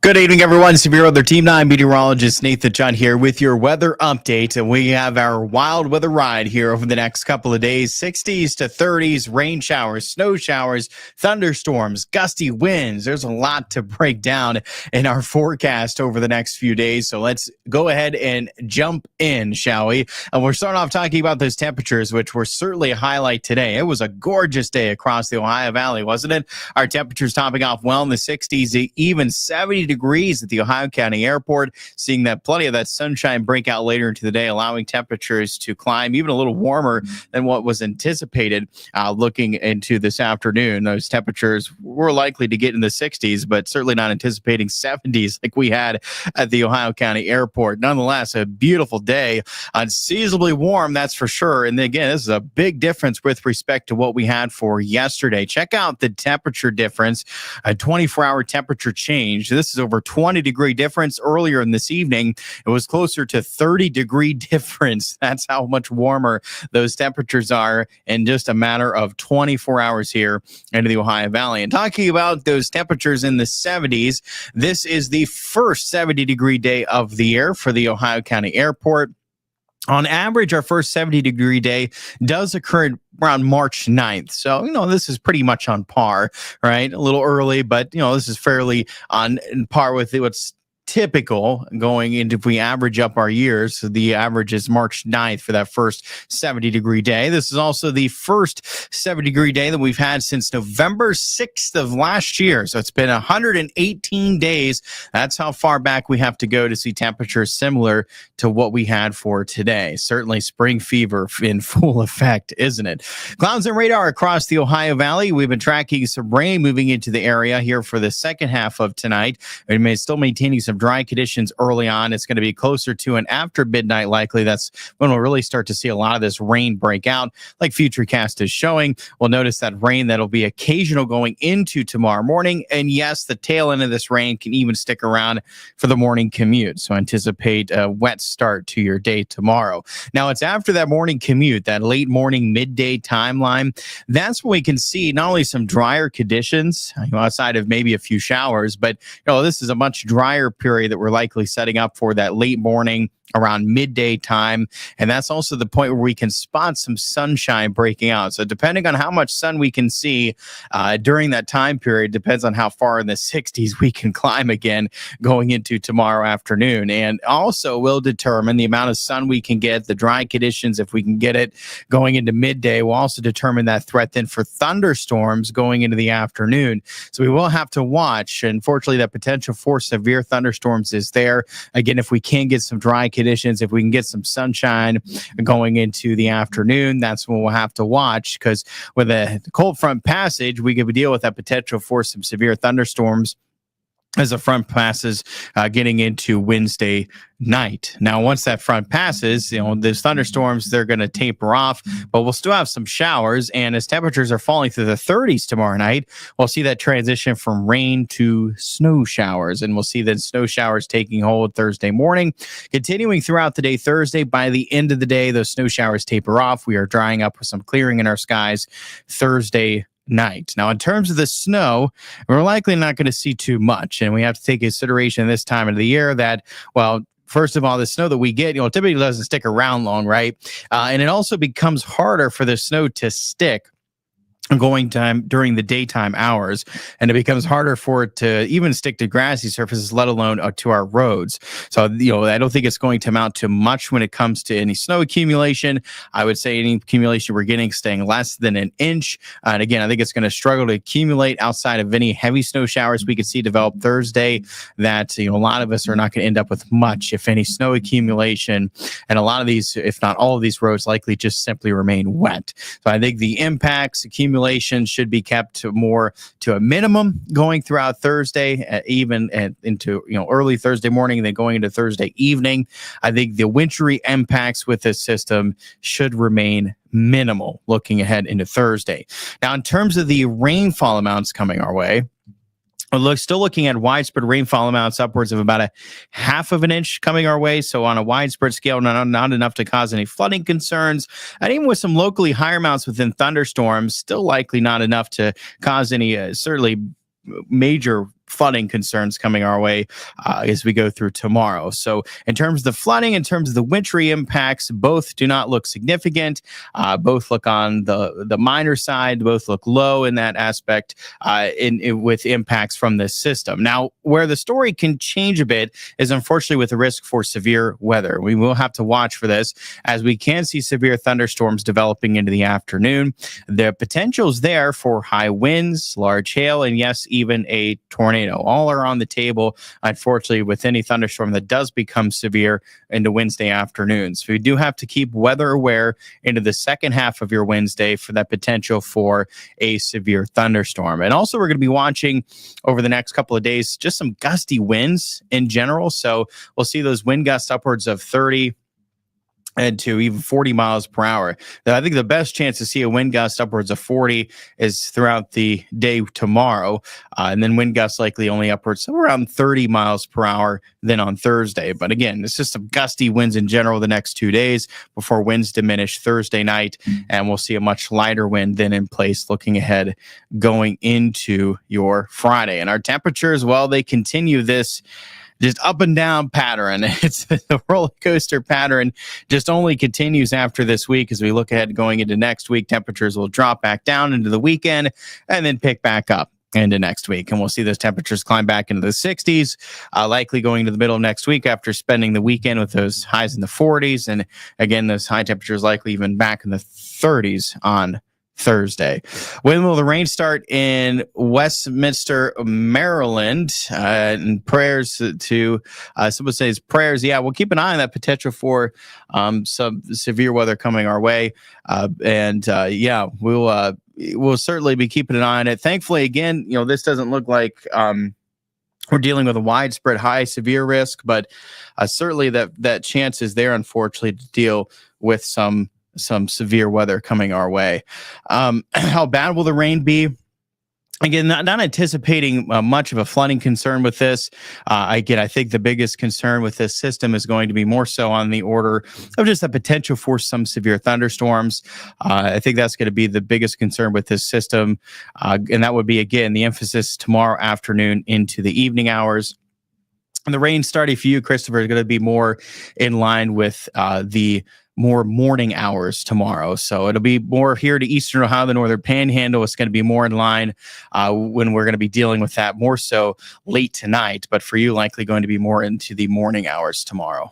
Good evening, everyone. Severe Weather Team 9 meteorologist Nathan Judd here with your weather update. And we have our wild weather ride here over the next couple of days. 60s to 30s, rain showers, snow showers, thunderstorms, gusty winds. There's a lot to break down in our forecast over the next few days. So let's go ahead and jump in, shall we? And we're starting off talking about those temperatures, which were certainly a highlight today. It was a gorgeous day across the Ohio Valley, wasn't it? Our temperatures topping off well in the 60s, even 70 degrees at the Ohio County Airport, seeing that plenty of that sunshine break out later into the day, allowing temperatures to climb even a little warmer than what was anticipated looking into this afternoon. Those temperatures were likely to get in the 60s, but certainly not anticipating 70s like we had at the Ohio County Airport. Nonetheless, a beautiful day, unseasonably warm, that's for sure. And again, this is a big difference with respect to what we had for yesterday. Check out the temperature difference, a 24-hour temperature change. This is over 20-degree difference. Earlier in this evening, it was closer to 30-degree difference. That's how much warmer those temperatures are in just a matter of 24 hours here into the Ohio Valley. And talking about those temperatures in the 70s, this is the first 70-degree day of the year for the Ohio County Airport. On average, our first 70-degree day does occur around March 9th. So, this is pretty much on par, right? A little early, but, this is fairly on par with what's typical going into, if we average up our years, so the average is March 9th for that first 70-degree day. This is also the first 70-degree day that we've had since November 6th of last year. So it's been 118 days. That's how far back we have to go to see temperatures similar to what we had for today. Certainly spring fever in full effect, isn't it? Clouds and radar across the Ohio Valley. We've been tracking some rain moving into the area here for the second half of tonight. We still maintaining some dry conditions early on. It's going to be closer to and after midnight likely. That's when we'll really start to see a lot of this rain break out, like Futurecast is showing. We'll notice that rain that'll be occasional going into tomorrow morning. And yes, the tail end of this rain can even stick around for the morning commute. So anticipate a wet start to your day tomorrow. Now, it's after that morning commute, that late morning, midday timeline. That's when we can see not only some drier conditions, outside of maybe a few showers, but this is a much drier period that we're likely setting up for that late morning around midday time. And that's also the point where we can spot some sunshine breaking out. So depending on how much sun we can see during that time period, depends on how far in the 60s we can climb again going into tomorrow afternoon. And also will determine the amount of sun we can get, the dry conditions, if we can get it going into midday, will also determine that threat then for thunderstorms going into the afternoon. So we will have to watch. Unfortunately, that potential for severe thunderstorms is there. Again, if we can get some dry conditions, if we can get some sunshine going into the afternoon, that's when we'll have to watch, because with a cold front passage, we could deal with that potential for some severe thunderstorms as the front passes getting into Wednesday night. Now, once that front passes, those thunderstorms, they're going to taper off, but we'll still have some showers. And as temperatures are falling through the 30s tomorrow night, we'll see that transition from rain to snow showers. And we'll see that snow showers taking hold Thursday morning, continuing throughout the day Thursday. By the end of the day, those snow showers taper off. We are drying up with some clearing in our skies Thursday night. Now, in terms of the snow, we're likely not going to see too much. And we have to take consideration this time of the year that, first of all, the snow that we get, typically doesn't stick around long, right? And it also becomes harder for the snow to stick going time during the daytime hours, and it becomes harder for it to even stick to grassy surfaces, let alone to our roads. So, I don't think it's going to amount to much when it comes to any snow accumulation. I would say any accumulation we're getting staying less than an inch. And again, I think it's going to struggle to accumulate outside of any heavy snow showers we could see develop Thursday. That, a lot of us are not going to end up with much, if any, snow accumulation. And a lot of these, if not all of these roads, likely just simply remain wet. So I think the impacts, accumulation should be kept to a minimum going throughout Thursday, even into early Thursday morning, and then going into Thursday evening. I think the wintry impacts with this system should remain minimal looking ahead into Thursday. Now, in terms of the rainfall amounts coming our way, still looking at widespread rainfall amounts upwards of about a half of an inch coming our way. So on a widespread scale, not enough to cause any flooding concerns. And even with some locally higher amounts within thunderstorms, still likely not enough to cause any certainly major flooding concerns coming our way as we go through tomorrow. So in terms of the flooding, in terms of the wintry impacts, both do not look significant. Both look on the minor side. Both look low in that aspect with impacts from this system. Now, where the story can change a bit is unfortunately with the risk for severe weather. We will have to watch for this as we can see severe thunderstorms developing into the afternoon. The potential is there for high winds, large hail, and yes, even a tornado. All are on the table, unfortunately, with any thunderstorm that does become severe into Wednesday afternoons. We do have to keep weather aware into the second half of your Wednesday for that potential for a severe thunderstorm. And also, we're going to be watching over the next couple of days just some gusty winds in general. So we'll see those wind gusts upwards of 30 and to even 40 miles per hour. Now, I think the best chance to see a wind gust upwards of 40 is throughout the day tomorrow. And then wind gusts likely only upwards of around 30 miles per hour then on Thursday. But again, it's just some gusty winds in general the next 2 days before winds diminish Thursday night. And we'll see a much lighter wind then in place looking ahead going into your Friday. And our temperatures, well, they continue this just up and down pattern. It's the roller coaster pattern just only continues after this week. As we look ahead going into next week, temperatures will drop back down into the weekend and then pick back up into next week. And we'll see those temperatures climb back into the 60s, likely going into the middle of next week after spending the weekend with those highs in the 40s. And again, those high temperatures likely even back in the 30s on Thursday. When will the rain start in Westminster, Maryland? And prayers to someone says prayers. Yeah, we'll keep an eye on that potential for some severe weather coming our way. Yeah, we'll certainly be keeping an eye on it. Thankfully, again, this doesn't look like we're dealing with a widespread high severe risk, but certainly that chance is there, unfortunately, to deal with some severe weather coming our way. How bad will the rain be? Again, not anticipating much of a flooding concern with this. Again, I think the biggest concern with this system is going to be more so on the order of just the potential for some severe thunderstorms. I think that's going to be the biggest concern with this system. And that would be, again, the emphasis tomorrow afternoon into the evening hours. And the rain starting for you, Christopher, is going to be more in line with the more morning hours tomorrow. So it'll be more here to Eastern Ohio, the Northern Panhandle. It's going to be more in line when we're going to be dealing with that more so late tonight. But for you, likely going to be more into the morning hours tomorrow.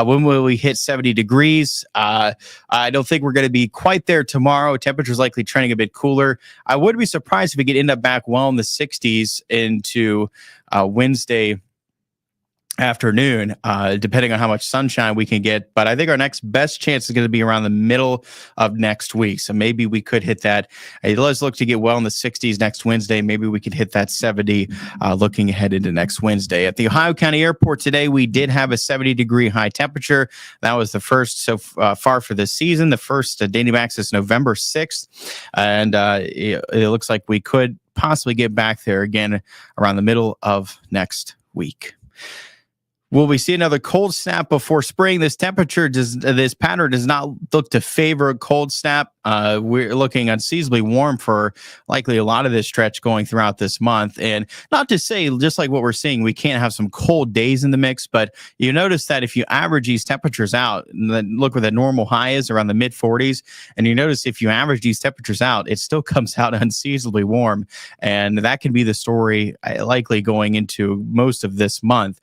When will we hit 70 degrees? I don't think we're going to be quite there tomorrow. Temperatures likely trending a bit cooler. I would be surprised if we could end up back well in the 60s into Wednesday afternoon, depending on how much sunshine we can get. But I think our next best chance is going to be around the middle of next week. So maybe we could hit that. Let's look to get well in the 60s next Wednesday. Maybe we could hit that 70 looking ahead into next Wednesday. At the Ohio County Airport today, we did have a 70-degree high temperature. That was the first so far for this season, the first dating back since November 6th. And it looks like we could possibly get back there again around the middle of next week. Will we see another cold snap before spring? This pattern does not look to favor a cold snap. We're looking unseasonably warm for likely a lot of this stretch going throughout this month. And not to say, just like what we're seeing, we can't have some cold days in the mix, but you notice that if you average these temperatures out, and then look where the normal high is around the mid 40s, and you notice if you average these temperatures out, it still comes out unseasonably warm. And that can be the story likely going into most of this month.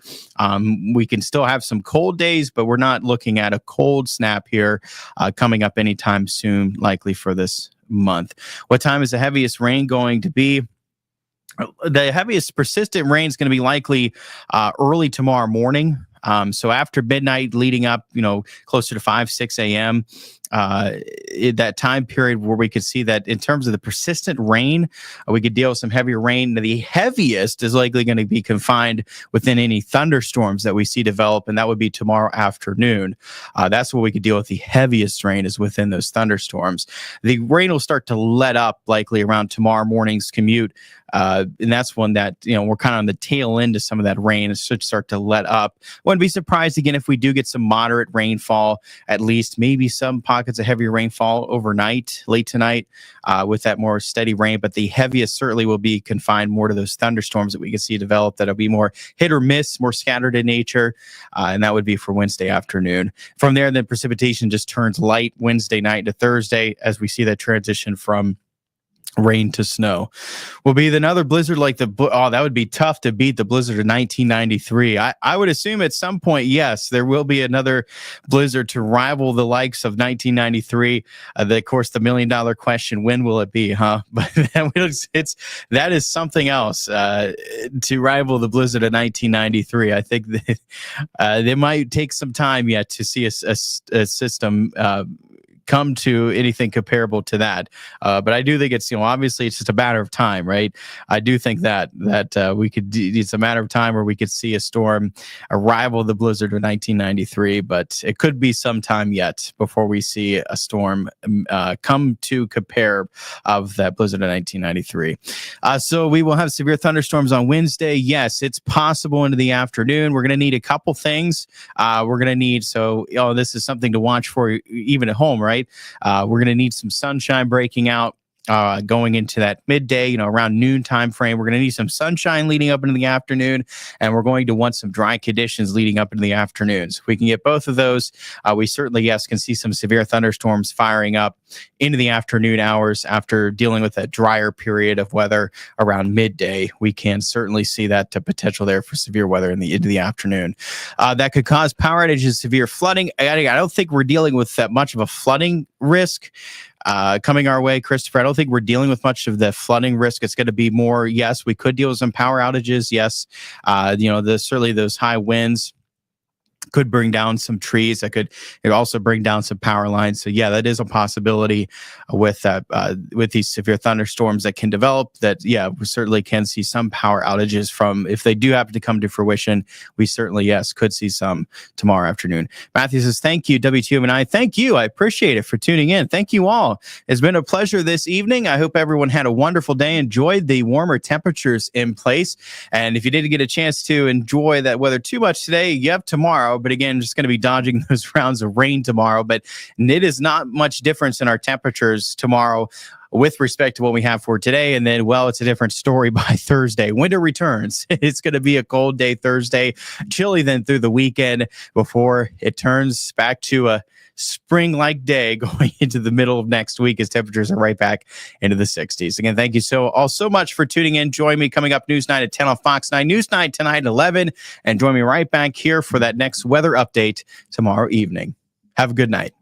We can still have some cold days, but we're not looking at a cold snap here coming up anytime soon, likely for this month. What time is the heaviest rain going to be? The heaviest persistent rain is going to be likely early tomorrow morning. So after midnight leading up, closer to 5, 6 a.m., that time period where we could see that in terms of the persistent rain, we could deal with some heavier rain. The heaviest is likely going to be confined within any thunderstorms that we see develop, and that would be tomorrow afternoon. That's where we could deal with the heaviest rain is within those thunderstorms. The rain will start to let up likely around tomorrow morning's commute And that's one that, we're kind of on the tail end of some of that rain. It should start to let up. Wouldn't be surprised again if we do get some moderate rainfall, at least maybe some pockets of heavier rainfall overnight, late tonight, with that more steady rain. But the heaviest certainly will be confined more to those thunderstorms that we can see develop that'll be more hit or miss, more scattered in nature. And that would be for Wednesday afternoon. From there, then precipitation just turns light Wednesday night to Thursday as we see that transition from rain to snow. Will be another blizzard like that would be tough to beat the blizzard of 1993. I would assume at some point, yes, there will be another blizzard to rival the likes of 1993. Of course, the $1 million question, when will it be, huh? But that is something else to rival the blizzard of 1993. I think that, they might take some time yet to see a system come to anything comparable to that. But I do think it's, obviously it's just a matter of time, right? I do think that it's a matter of time where we could see a storm rival the blizzard of 1993, but it could be some time yet before we see a storm come to compare of that blizzard of 1993. So we will have severe thunderstorms on Wednesday. Yes, it's possible into the afternoon. We're going to need a couple things. We're going to need, this is something to watch for even at home, right? We're going to need some sunshine breaking out going into that midday, around noon time frame. We're going to need some sunshine leading up into the afternoon, and we're going to want some dry conditions leading up into the afternoons. If we can get both of those, we certainly, can see some severe thunderstorms firing up into the afternoon hours after dealing with that drier period of weather around midday. We can certainly see that potential there for severe weather into the afternoon. That could cause power outages, severe flooding. I don't think we're dealing with that much of a flooding risk coming our way, Christopher. I don't think we're dealing with much of the flooding risk. It's going to be more, yes, we could deal with some power outages. Yes, certainly those high winds could bring down some trees. It could also bring down some power lines. So yeah, that is a possibility with these severe thunderstorms that can develop. That we certainly can see some power outages from, if they do happen to come to fruition. We certainly could see some tomorrow afternoon. Matthew says, "Thank you, WTOV and I. Thank you. I appreciate it for tuning in. Thank you all. It's been a pleasure this evening. I hope everyone had a wonderful day. Enjoyed the warmer temperatures in place. And if you didn't get a chance to enjoy that weather too much today, you have tomorrow. But again, just going to be dodging those rounds of rain tomorrow. But it is not much difference in our temperatures tomorrow with respect to what we have for today. And then, it's a different story by Thursday. Winter returns. It's going to be a cold day Thursday, chilly then through the weekend before it turns back to a spring-like day going into the middle of next week as temperatures are right back into the 60s. Again, thank you so much for tuning in. Join me coming up News Night at 10 on Fox 9, News Night tonight at 11, and join me right back here for that next weather update tomorrow evening. Have a good night.